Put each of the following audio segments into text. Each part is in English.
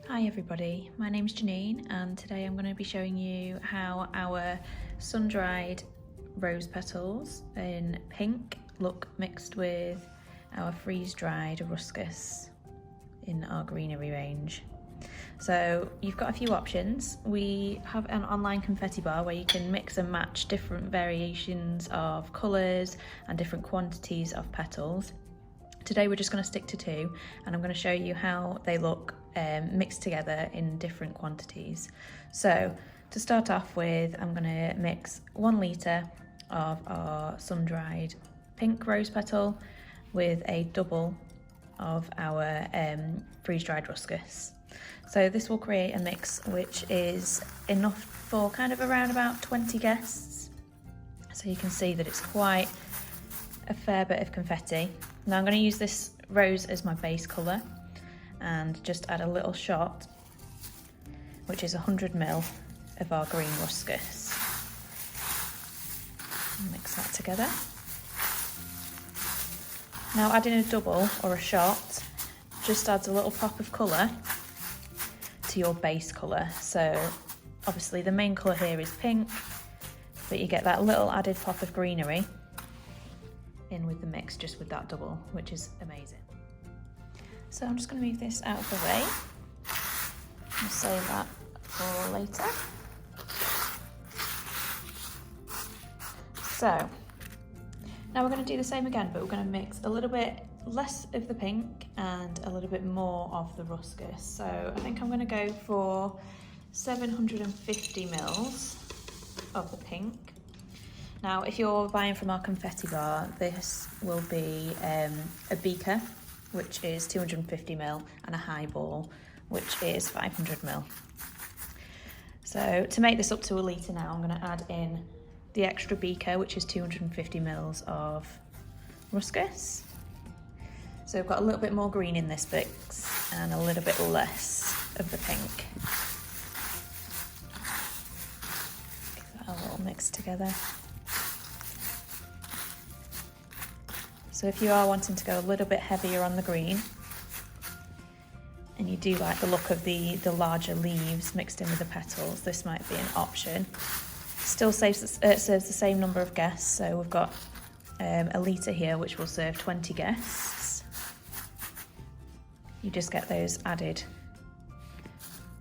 Hi everybody, my name's Jeannine and today I'm going to be showing you how our sun-dried rose petals in pink look mixed with our freeze-dried ruscus in our greenery range. So you've got a few options. We have an online confetti bar where you can mix and match different variations of colours and different quantities of petals. Today we're just going to stick to two and I'm going to show you how they look mixed together in different quantities. So to start off with, I'm going to mix 1 litre of our sun-dried pink rose petal with a double of our freeze-dried ruscus. So this will create a mix which is enough for kind of around about 20 guests. So you can see that it's quite a fair bit of confetti. Now I'm going to use this rose as my base colour and just add a little shot, which is 100ml of our green ruscus. Mix that together. Now adding a double or a shot just adds a little pop of colour to your base colour. So obviously the main colour here is pink, but you get that little added pop of greenery in with the mix just with that double, which is amazing. So I'm just going to move this out of the way and save that for later. So now we're going to do the same again, but we're going to mix a little bit less of the pink and a little bit more of the ruscus. So I think I'm going to go for 750 mils of the pink. Now, if you're buying from our confetti bar, this will be a beaker, which is 250ml, and a highball, which is 500ml. So to make this up to a litre now, I'm going to add in the extra beaker, which is 250ml of ruscus. So we've got a little bit more green in this mix and a little bit less of the pink. Give that a little mix together. So if you are wanting to go a little bit heavier on the green, and you do like the look of the larger leaves mixed in with the petals, this might be an option. Still serves the same number of guests, so we've got a litre here which will serve 20 guests. You just get those added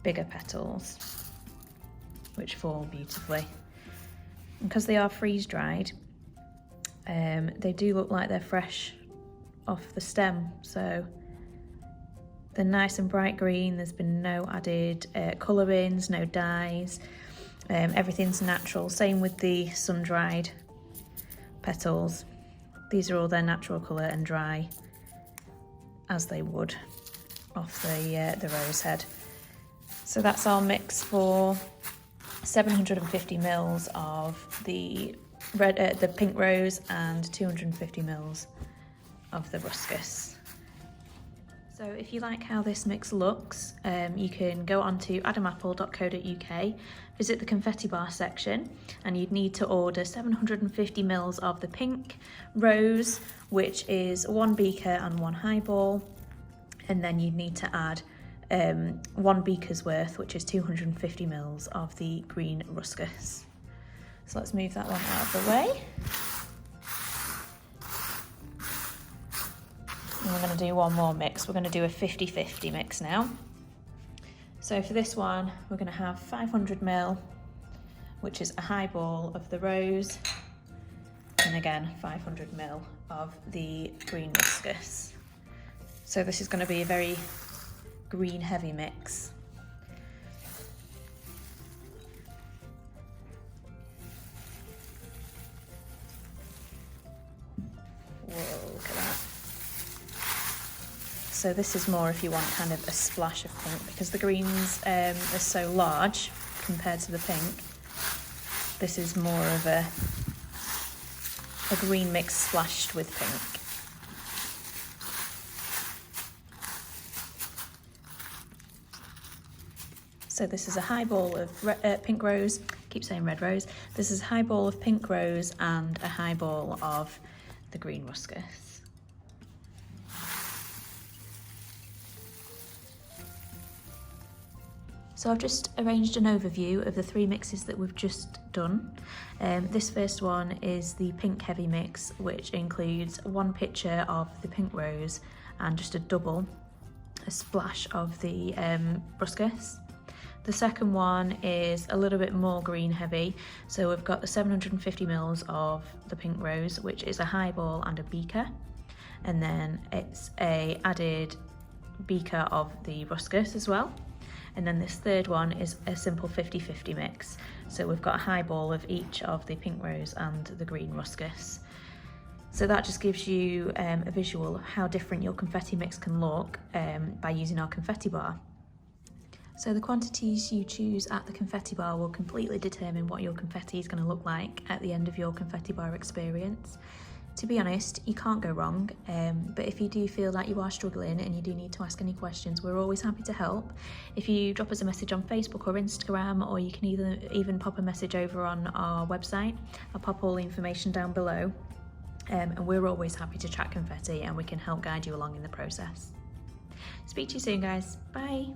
bigger petals, which fall beautifully. And because they are freeze-dried, they do look like they're fresh off the stem, so they're nice and bright green. There's been no added colourings, no dyes, everything's natural. Same with the sun-dried petals. These are all their natural colour and dry as they would off the rose head. So that's our mix for 750 mils of the pink rose and 250 mils of the ruscus. So if you like how this mix looks, you can go on to adamapple.co.uk, visit the confetti bar section, and you'd need to order 750 mils of the pink rose, which is 1 beaker and 1 highball, and then you'd need to add 1 beaker's worth, which is 250 mils of the green ruscus. So let's move that one out of the way. And we're going to do one more mix. We're going to do a 50-50 mix now. So for this one, we're going to have 500ml, which is a highball of the rose, and again 500ml of the green ruscus. So this is going to be a very green heavy mix. Whoa, look at that. So this is more if you want kind of a splash of pink, because the greens are so large compared to the pink. This is more of a green mix splashed with pink. So this is a highball of pink rose, keep saying red rose. This is a highball of pink rose and a highball of the green ruscus. So I've just arranged an overview of the 3 mixes that we've just done. This first one is the pink heavy mix, which includes 1 pitcher of the pink rose and just a splash of the ruscus. The second one is a little bit more green heavy, so we've got the 750 ml of the pink rose, which is a highball and a beaker, and then it's a added beaker of the ruscus as well. And then this third one is a simple 50-50 mix, so we've got a highball of each of the pink rose and the green ruscus. So that just gives you a visual of how different your confetti mix can look by using our confetti bar. So the quantities you choose at the confetti bar will completely determine what your confetti is going to look like at the end of your confetti bar experience. To be honest, you can't go wrong, but if you do feel like you are struggling and you do need to ask any questions, we're always happy to help. If you drop us a message on Facebook or Instagram, or you can even pop a message over on our website, I'll pop all the information down below. And we're always happy to chat confetti, and we can help guide you along in the process. Speak to you soon, guys. Bye.